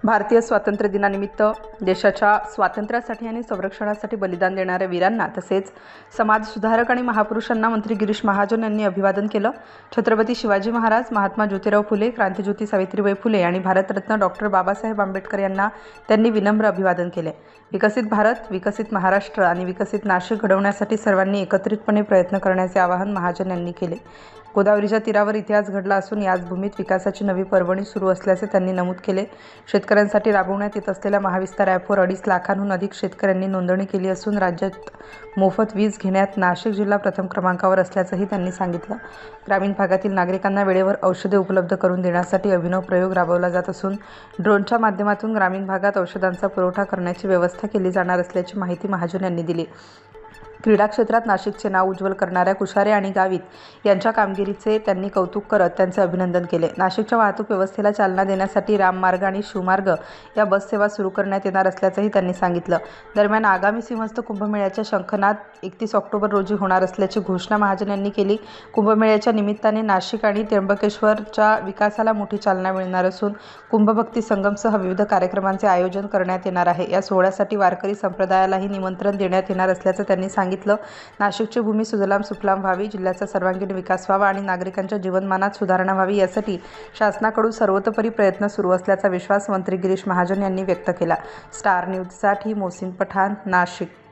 भारतीय स्वातंत्र्य दिनानिमित्त देशाच्या स्वातंत्र्यासाठी आणि संरक्षणासाठी बलिदान देणाऱ्या वीरांना तसेच समाजसुधारक आणि महापुरुषांना मंत्री गिरीश महाजन यांनी अभिवादन केलं। छत्रपती शिवाजी महाराज, महात्मा ज्योतिराव फुले, क्रांतिज्योती सावित्रीबाई फुले आणि भारतरत्न डॉक्टर बाबासाहेब आंबेडकर यांना त्यांनी विनम्र अभिवादन केले। विकसित भारत, विकसित महाराष्ट्र आणि विकसित नाशिक घडवण्यासाठी सर्वांनी एकत्रितपणे प्रयत्न करण्याचे आवाहन महाजन यांनी केले। गोदावरीच्या तीरावर इतिहास घडला असून याच भूमीत विकासाची नवी पर्वणी सुरू असल्याचे त्यांनी नमूद केले। शेतकऱ्यांसाठी राबवण्यात येत असलेल्या महाविस्तार ॲपवर 2.5 लाखांहून अधिक शेतकऱ्यांनी नोंदणी केली असून राज्यात मोफत वीज घेण्यात नाशिक जिल्हा प्रथम क्रमांकावर असल्याचंही त्यांनी सांगितलं। ग्रामीण भागातील नागरिकांना वेळेवर औषधे उपलब्ध करून देण्यासाठी अभिनव प्रयोग राबवला जात असून ड्रोनच्या माध्यमातून ग्रामीण भागात औषधांचा पुरवठा करण्याची व्यवस्था केली जाणार असल्याची माहिती महाजन यांनी दिली। क्रीडा क्षेत्रात नाशिकचे नाव उज्ज्वल करणाऱ्या कुशारे आणि गावित यांच्या कामगिरीचे त्यांनी कौतुक करत त्यांचे अभिनंदन केले। नाशिकच्या वाहतूक व्यवस्थेला चालना देण्यासाठी राममार्ग आणि शिवमार्ग या बस सेवा सुरू करण्यात येणार असल्याचंही त्यांनी सांगितलं। दरम्यान आगामी सिंहस्थ कुंभमेळ्याच्या शंखनाद 31 ऑक्टोबर रोजी होणार असल्याची घोषणा महाजन यांनी केली। कुंभमेळ्याच्या निमित्ताने नाशिक आणि त्र्यंबकेश्वरच्या विकासाला मोठी चालना मिळणार असून कुंभभक्ती संगमसह विविध कार्यक्रमांचे आयोजन करण्यात येणार आहे। या सोहळ्यासाठी वारकरी संप्रदायालाही निमंत्रण देण्यात येणार असल्याचं त्यांनी सांगितलं। नाशिकची भूमी सुजलाम सुफलाम व्हावी, जिल्ह्याचा सर्वांगीण विकास व्हावा आणि नागरिकांच्या जीवनमानात सुधारणा व्हावी यासाठी शासनाकडून सर्वतोपरी प्रयत्न सुरू असल्याचा विश्वास मंत्री गिरीश महाजन यांनी व्यक्त केला। स्टार न्यूजसाठी मोहसिन पठाण, नाशिक।